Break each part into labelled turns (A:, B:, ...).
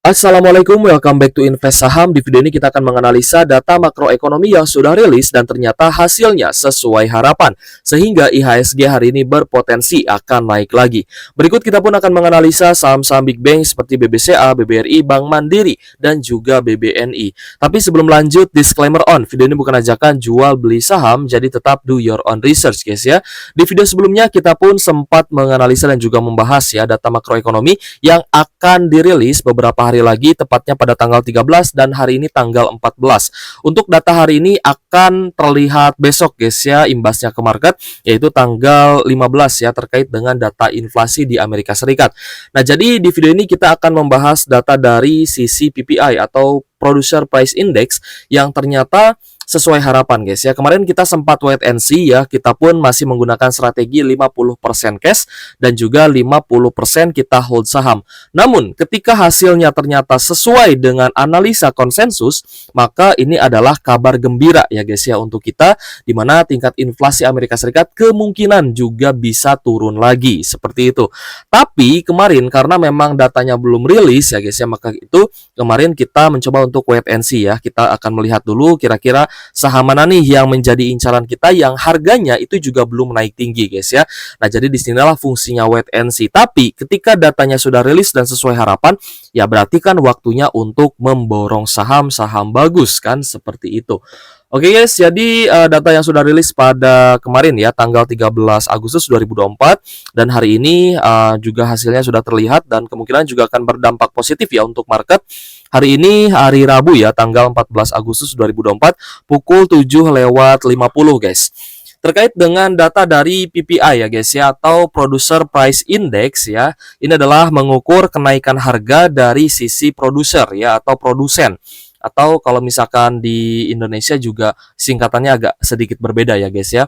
A: Assalamualaikum, welcome back to Invest Saham. Di video ini kita akan menganalisa data makroekonomi yang sudah rilis dan ternyata hasilnya sesuai harapan, sehingga IHSG hari ini berpotensi akan naik lagi. Berikut kita pun akan menganalisa saham-saham big bank seperti BBCA, BBRI, Bank Mandiri, dan juga BBNI. Tapi sebelum lanjut, disclaimer on, video ini bukan ajakan jual beli saham, jadi tetap do your own research guys ya. Di video sebelumnya kita pun sempat menganalisa dan juga membahas ya data makroekonomi yang akan dirilis beberapa hari lagi, tepatnya pada tanggal 13 dan hari ini tanggal 14. Untuk data hari ini akan terlihat besok guys ya, imbasnya ke market, yaitu tanggal 15 ya, terkait dengan data inflasi di Amerika Serikat. Nah, jadi di video ini kita akan membahas data dari sisi PPI atau Producer Price Index yang ternyata sesuai harapan guys ya. Kemarin kita sempat wait and see ya, kita pun masih menggunakan strategi 50% cash dan juga 50% kita hold saham. Namun ketika hasilnya ternyata sesuai dengan analisa konsensus, maka ini adalah kabar gembira ya guys ya untuk kita, di mana tingkat inflasi Amerika Serikat kemungkinan juga bisa turun lagi seperti itu. Tapi kemarin karena memang datanya belum rilis ya guys ya, maka itu kemarin kita mencoba untuk wait and see ya. Kita akan melihat dulu kira-kira saham mana nih yang menjadi incaran kita yang harganya itu juga belum naik tinggi guys ya. Nah, jadi disinilah fungsinya wait and see. Tapi ketika datanya sudah rilis dan sesuai harapan, ya berarti kan waktunya untuk memborong saham-saham bagus kan, seperti itu. Oke guys, jadi data yang sudah rilis pada kemarin ya, tanggal 13 Agustus 2024, dan hari ini juga hasilnya sudah terlihat dan kemungkinan juga akan berdampak positif ya untuk market. Hari ini hari Rabu ya, tanggal 14 Agustus 2024, pukul 7:50 guys. Terkait dengan data dari PPI ya guys ya, atau Producer Price Index ya, ini adalah mengukur kenaikan harga dari sisi produser ya, atau produsen. Atau kalau misalkan di Indonesia juga singkatannya agak sedikit berbeda ya guys ya.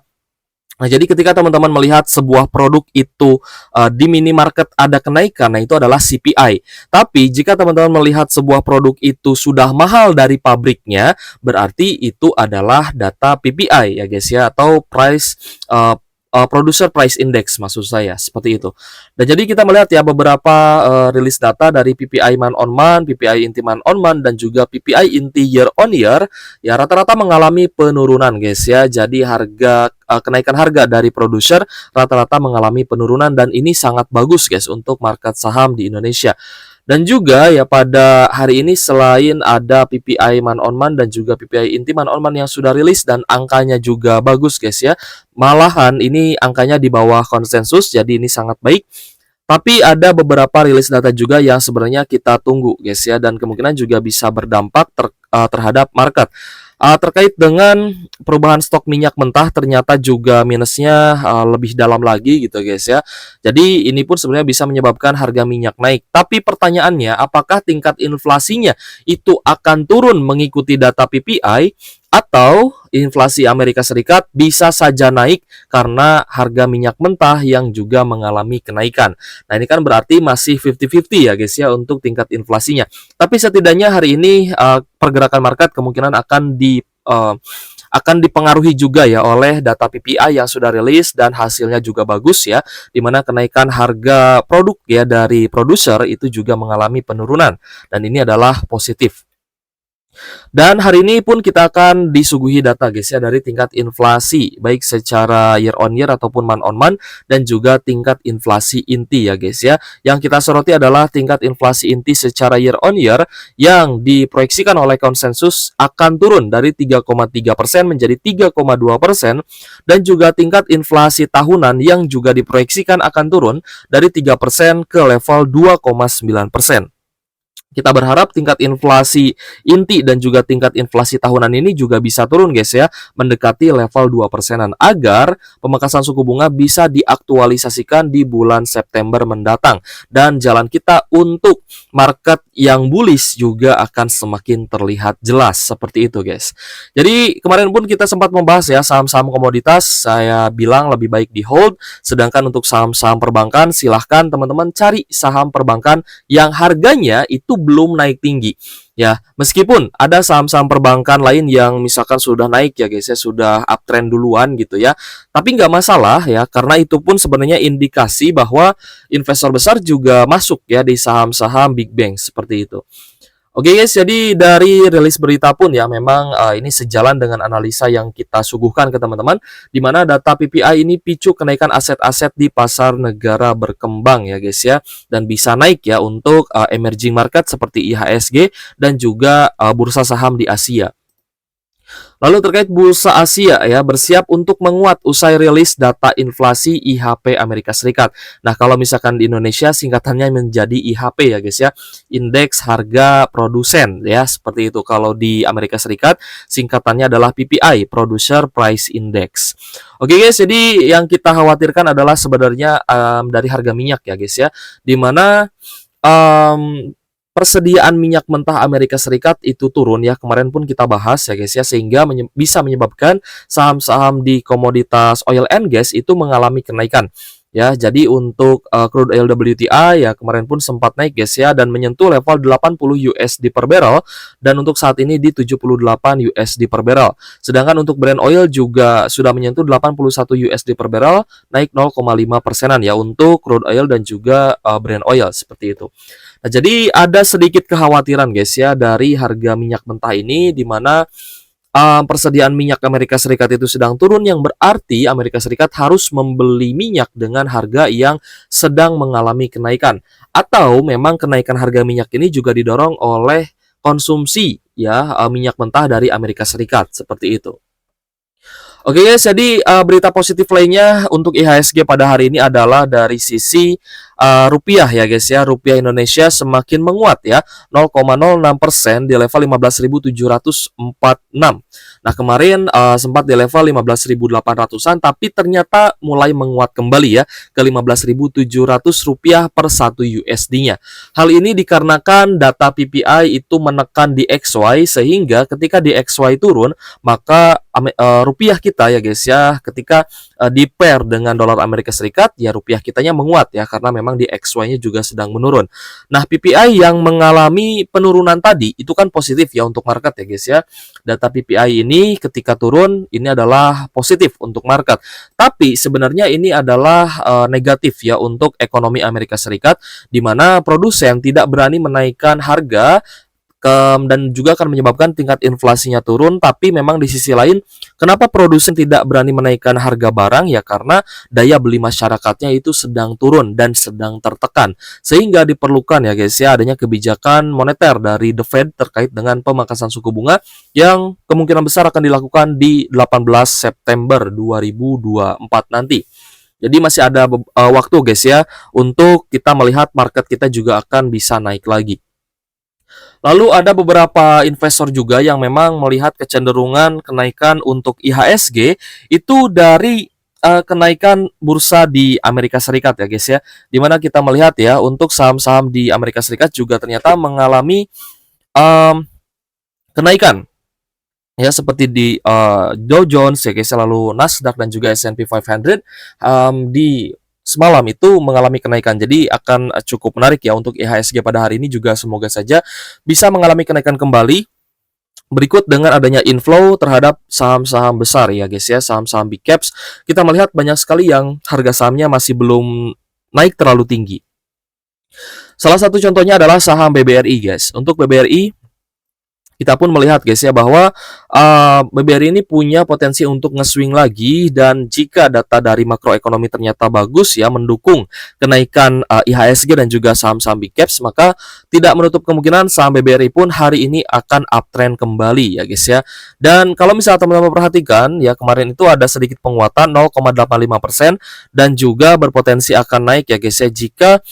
A: Nah, jadi ketika teman-teman melihat sebuah produk itu di minimarket ada kenaikan, nah itu adalah CPI. Tapi jika teman-teman melihat sebuah produk itu sudah mahal dari pabriknya, berarti itu adalah data PPI ya guys ya, atau Producer Price Index maksud saya, seperti itu. Dan jadi kita melihat ya beberapa rilis data dari PPI month on month, PPI inti month on month, dan juga PPI inti year on year, ya rata-rata mengalami penurunan guys ya. Jadi kenaikan harga dari produser rata-rata mengalami penurunan, dan ini sangat bagus guys untuk market saham di Indonesia. Dan juga ya pada hari ini selain ada PPI month on month dan juga PPI inti month on month yang sudah rilis dan angkanya juga bagus guys ya. Malahan ini angkanya di bawah konsensus, jadi ini sangat baik. Tapi ada beberapa rilis data juga yang sebenarnya kita tunggu guys ya, dan kemungkinan juga bisa berdampak terhadap market. Terkait dengan perubahan stok minyak mentah, ternyata juga minusnya lebih dalam lagi gitu guys ya. Jadi ini pun sebenarnya bisa menyebabkan harga minyak naik. Tapi pertanyaannya, apakah tingkat inflasinya itu akan turun mengikuti data PPI, atau inflasi Amerika Serikat bisa saja naik karena harga minyak mentah yang juga mengalami kenaikan. Nah, ini kan berarti masih 50-50 ya guys ya untuk tingkat inflasinya. Tapi setidaknya hari ini pergerakan market kemungkinan akan dipengaruhi juga ya oleh data PPI yang sudah rilis dan hasilnya juga bagus ya, dimana kenaikan harga produk ya dari produser itu juga mengalami penurunan, dan ini adalah positif. Dan hari ini pun kita akan disuguhi data guys ya dari tingkat inflasi, baik secara year on year ataupun month on month, dan juga tingkat inflasi inti ya guys ya. Yang kita soroti adalah tingkat inflasi inti secara year on year yang diproyeksikan oleh konsensus akan turun dari 3,3% menjadi 3,2%, dan juga tingkat inflasi tahunan yang juga diproyeksikan akan turun dari 3% ke level 2,9%. Kita berharap tingkat inflasi inti dan juga tingkat inflasi tahunan ini juga bisa turun guys ya, mendekati level 2%-an, agar pemangkasan suku bunga bisa diaktualisasikan di bulan September mendatang, dan jalan kita untuk market yang bullish juga akan semakin terlihat jelas, seperti itu guys. Jadi kemarin pun kita sempat membahas ya saham-saham komoditas, saya bilang lebih baik di hold, sedangkan untuk saham-saham perbankan silahkan teman-teman cari saham perbankan yang harganya itu belum naik tinggi. Ya, meskipun ada saham-saham perbankan lain yang misalkan sudah naik ya guys ya, sudah uptrend duluan gitu ya. Tapi nggak masalah ya, karena itu pun sebenarnya indikasi bahwa investor besar juga masuk ya di saham-saham big bank seperti itu. Oke guys, jadi dari rilis berita pun ya memang ini sejalan dengan analisa yang kita suguhkan ke teman-teman, di mana data PPI ini picu kenaikan aset-aset di pasar negara berkembang ya guys ya, dan bisa naik ya untuk emerging market seperti IHSG dan juga bursa saham di Asia. Lalu terkait bursa Asia ya, bersiap untuk menguat usai rilis data inflasi IHP Amerika Serikat. Nah, kalau misalkan di Indonesia singkatannya menjadi IHP ya guys ya, indeks harga produsen ya, seperti itu. Kalau di Amerika Serikat singkatannya adalah PPI, Producer Price Index. Oke guys, jadi yang kita khawatirkan adalah sebenarnya dari harga minyak ya guys ya, di mana persediaan minyak mentah Amerika Serikat itu turun ya, kemarin pun kita bahas ya guys ya, sehingga bisa menyebabkan saham-saham di komoditas oil and gas itu mengalami kenaikan. Ya, jadi untuk crude oil WTI ya kemarin pun sempat naik guys ya, dan menyentuh level 80 USD per barrel, dan untuk saat ini di 78 USD per barrel. Sedangkan untuk Brent oil juga sudah menyentuh 81 USD per barrel, naik 0,5%-an ya untuk crude oil dan juga Brent oil seperti itu. Nah, jadi ada sedikit kekhawatiran guys ya dari harga minyak mentah ini, di mana persediaan minyak Amerika Serikat itu sedang turun, yang berarti Amerika Serikat harus membeli minyak dengan harga yang sedang mengalami kenaikan. Atau memang kenaikan harga minyak ini juga didorong oleh konsumsi ya minyak mentah dari Amerika Serikat seperti itu. Oke guys, jadi berita positif lainnya untuk IHSG pada hari ini adalah dari sisi rupiah ya guys ya. Rupiah Indonesia semakin menguat ya, 0,06% di level 15.746. Nah, kemarin sempat di level 15.800-an, tapi ternyata mulai menguat kembali ya ke 15.700 rupiah per 1 USD-nya. Hal ini dikarenakan data PPI itu menekan di XY, sehingga ketika di XY turun, maka rupiah kita ya guys ya, ketika di pair dengan dolar Amerika Serikat ya, rupiah kitanya menguat ya, karena memang di XY-nya juga sedang menurun. Nah, PPI yang mengalami penurunan tadi itu kan positif ya untuk market ya guys ya. Data PPI ini ketika turun ini adalah positif untuk market. Tapi sebenarnya ini adalah negatif ya untuk ekonomi Amerika Serikat, di mana produsen tidak berani menaikkan harga dan juga akan menyebabkan tingkat inflasinya turun. Tapi memang di sisi lain, kenapa produsen tidak berani menaikkan harga barang ya, karena daya beli masyarakatnya itu sedang turun dan sedang tertekan, sehingga diperlukan ya guys ya adanya kebijakan moneter dari The Fed terkait dengan pemangkasan suku bunga yang kemungkinan besar akan dilakukan di 18 September 2024 nanti. Jadi masih ada waktu guys ya untuk kita melihat market kita juga akan bisa naik lagi. Lalu ada beberapa investor juga yang memang melihat kecenderungan kenaikan untuk IHSG itu dari kenaikan bursa di Amerika Serikat ya guys ya. Dimana kita melihat ya untuk saham-saham di Amerika Serikat juga ternyata mengalami kenaikan. Ya, seperti di Dow Jones ya guys, lalu Nasdaq dan juga S&P 500 di semalam itu mengalami kenaikan. Jadi akan cukup menarik ya untuk IHSG pada hari ini juga, semoga saja bisa mengalami kenaikan kembali berikut dengan adanya inflow terhadap saham-saham besar ya guys ya, saham-saham big caps. Kita melihat banyak sekali yang harga sahamnya masih belum naik terlalu tinggi. Salah satu contohnya adalah saham BBRI guys. Untuk BBRI kita pun melihat guys ya bahwa BBRI ini punya potensi untuk nge-swing lagi, dan jika data dari makroekonomi ternyata bagus ya mendukung kenaikan IHSG dan juga saham-saham big caps, maka tidak menutup kemungkinan saham BBRI pun hari ini akan uptrend kembali ya guys ya. Dan kalau misalnya teman-teman perhatikan ya, kemarin itu ada sedikit penguatan 0,85% dan juga berpotensi akan naik ya guys ya jika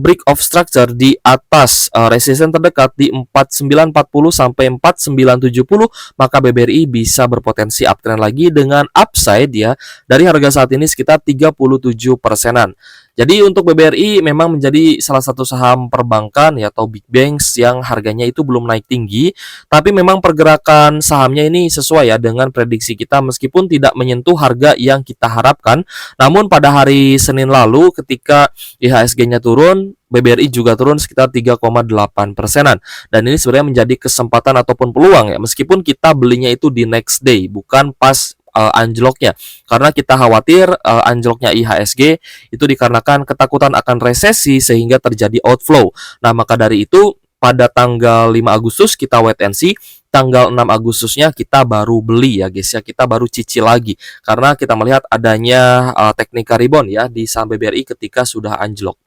A: break of structure di atas resistance terdekat di 4940 sampai 4970, maka BBRI bisa berpotensi uptrend lagi dengan upside ya dari harga saat ini sekitar 37%-an. Jadi untuk BBRI memang menjadi salah satu saham perbankan ya atau big banks yang harganya itu belum naik tinggi, tapi memang pergerakan sahamnya ini sesuai ya dengan prediksi kita meskipun tidak menyentuh harga yang kita harapkan. Namun pada hari Senin lalu ketika IHSG-nya turun, BBRI juga turun sekitar 3,8%-an. Dan ini sebenarnya menjadi kesempatan ataupun peluang ya, meskipun kita belinya itu di next day, bukan pas anjloknya. Karena kita khawatir anjloknya IHSG itu dikarenakan ketakutan akan resesi sehingga terjadi outflow. Nah, maka dari itu pada tanggal 5 Agustus kita wait and see, tanggal 6 Agustusnya kita baru beli ya guys ya, kita baru cicil lagi karena kita melihat adanya teknika rebound ya di saham BBRI ketika sudah anjlok.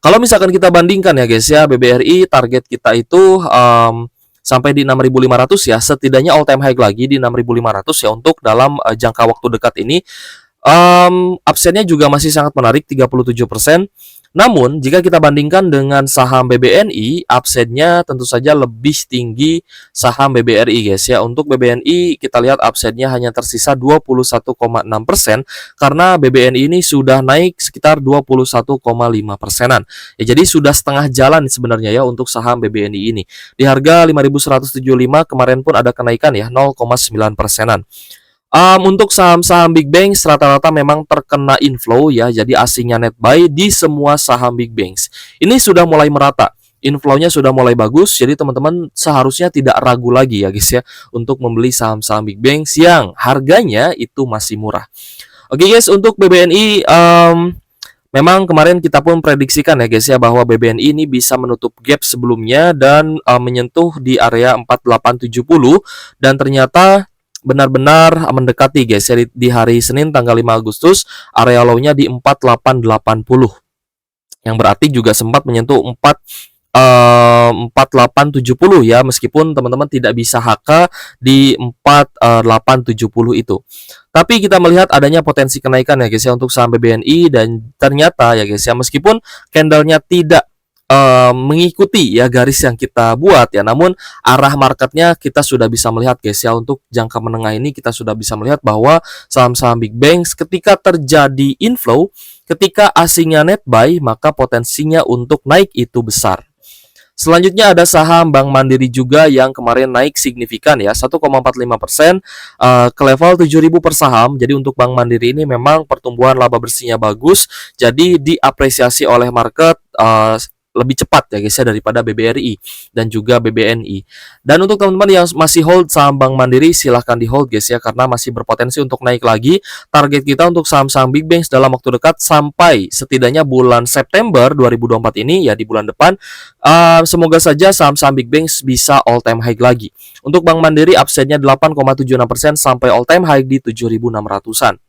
A: Kalau misalkan kita bandingkan ya guys ya, BBRI target kita itu sampai di 6.500 ya, setidaknya all time high lagi di 6.500 ya untuk dalam jangka waktu dekat ini. Upside-nya juga masih sangat menarik 37%. Namun jika kita bandingkan dengan saham BBNI, upside-nya tentu saja lebih tinggi saham BBRI guys ya. Untuk BBNI kita lihat upside-nya hanya tersisa 21,6% karena BBNI ini sudah naik sekitar 21,5%-an. Ya, jadi sudah setengah jalan sebenarnya ya untuk saham BBNI ini. Di harga 5.175 kemarin pun ada kenaikan ya 0,9%-an. Untuk saham-saham big banks rata-rata memang terkena inflow ya, jadi asingnya net buy di semua saham big banks. Ini sudah mulai merata, inflow-nya sudah mulai bagus, jadi teman-teman seharusnya tidak ragu lagi ya guys ya untuk membeli saham-saham big banks yang harganya itu masih murah. Oke guys, untuk BBNI memang kemarin kita pun prediksikan ya guys ya bahwa BBNI ini bisa menutup gap sebelumnya dan menyentuh di area 4870 dan ternyata benar-benar mendekati guys ya di hari Senin tanggal 5 Agustus area low-nya di 4880 yang berarti juga sempat menyentuh 4870 ya, meskipun teman-teman tidak bisa HK di 4870 itu. Tapi kita melihat adanya potensi kenaikan ya guys ya untuk saham BBNI dan ternyata ya guys ya meskipun candlenya tidak mengikuti ya garis yang kita buat ya, namun arah marketnya kita sudah bisa melihat guys ya. Untuk jangka menengah ini kita sudah bisa melihat bahwa saham-saham big banks ketika terjadi inflow, ketika asingnya net buy, maka potensinya untuk naik itu besar. Selanjutnya ada saham Bank Mandiri juga yang kemarin naik signifikan ya 1,45% ke level 7.000 per saham. Jadi untuk Bank Mandiri ini memang pertumbuhan laba bersihnya bagus, jadi diapresiasi oleh market lebih cepat ya guys ya daripada BBRI dan juga BBNI. Dan untuk teman-teman yang masih hold saham Bank Mandiri, silahkan di hold guys ya karena masih berpotensi untuk naik lagi. Target kita untuk saham-saham big banks dalam waktu dekat sampai setidaknya bulan September 2024 ini ya, di bulan depan semoga saja saham-saham big banks bisa all time high lagi. Untuk Bank Mandiri upside-nya 8,76% sampai all time high di 7.600-an.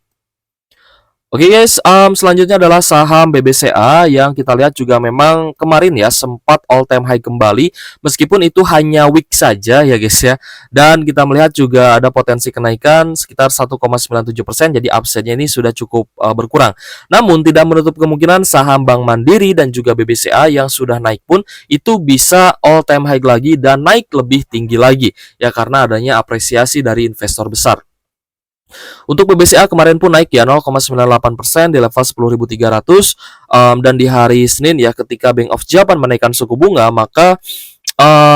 A: Oke guys, selanjutnya adalah saham BBCA yang kita lihat juga memang kemarin ya sempat all time high kembali meskipun itu hanya week saja ya guys ya. Dan kita melihat juga ada potensi kenaikan sekitar 1,97%, jadi upside-nya ini sudah cukup berkurang. Namun tidak menutup kemungkinan saham Bank Mandiri dan juga BBCA yang sudah naik pun itu bisa all time high lagi dan naik lebih tinggi lagi ya karena adanya apresiasi dari investor besar. Untuk BBCA kemarin pun naik ya 0,98% di level 10.300 dan di hari Senin ya ketika Bank of Japan menaikkan suku bunga, maka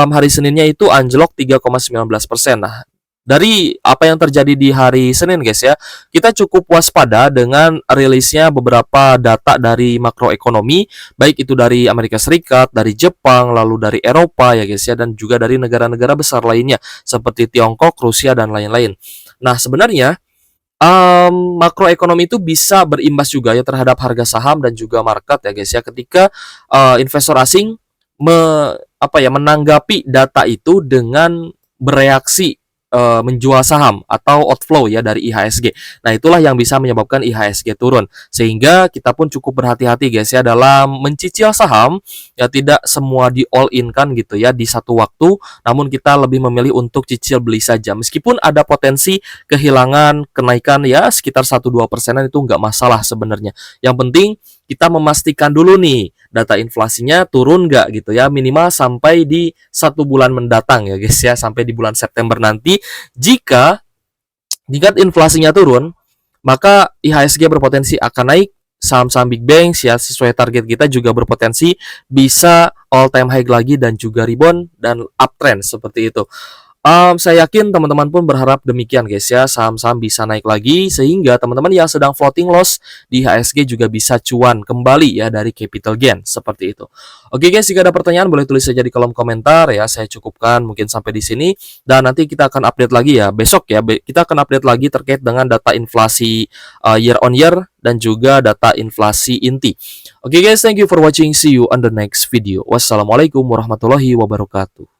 A: hari Seninnya itu anjlok 3,19%. Nah, dari apa yang terjadi di hari Senin guys ya, kita cukup waspada dengan rilisnya beberapa data dari makroekonomi, baik itu dari Amerika Serikat, dari Jepang, lalu dari Eropa ya guys ya, dan juga dari negara-negara besar lainnya seperti Tiongkok, Rusia, dan lain-lain. Nah, sebenarnya makroekonomi itu bisa berimbas juga ya terhadap harga saham dan juga market ya guys ya ketika investor asing menanggapi data itu dengan bereaksi menjual saham atau outflow ya dari IHSG. Nah, itulah yang bisa menyebabkan IHSG turun. Sehingga kita pun cukup berhati-hati guys ya dalam mencicil saham, ya tidak semua di all in kan gitu ya di satu waktu, namun kita lebih memilih untuk cicil beli saja. Meskipun ada potensi kehilangan kenaikan ya sekitar 1-2%-an itu nggak masalah sebenarnya. Yang penting kita memastikan dulu nih data inflasinya turun nggak gitu ya, minimal sampai di 1 bulan mendatang ya guys ya, sampai di bulan September nanti. Jika inflasinya turun, maka IHSG berpotensi akan naik. saham-saham big banks ya sesuai target kita juga berpotensi bisa all time high lagi dan juga rebound dan uptrend seperti itu. Saya yakin teman-teman pun berharap demikian guys ya, saham-saham bisa naik lagi sehingga teman-teman yang sedang floating loss di IHSG juga bisa cuan kembali ya dari capital gain seperti itu. Oke guys, jika ada pertanyaan boleh tulis saja di kolom komentar ya. Saya cukupkan mungkin sampai di sini dan nanti kita akan update lagi ya besok ya. Kita akan update lagi terkait dengan data inflasi year on year dan juga data inflasi inti. Oke guys, thank you for watching. See you on the next video. Wassalamualaikum warahmatullahi wabarakatuh.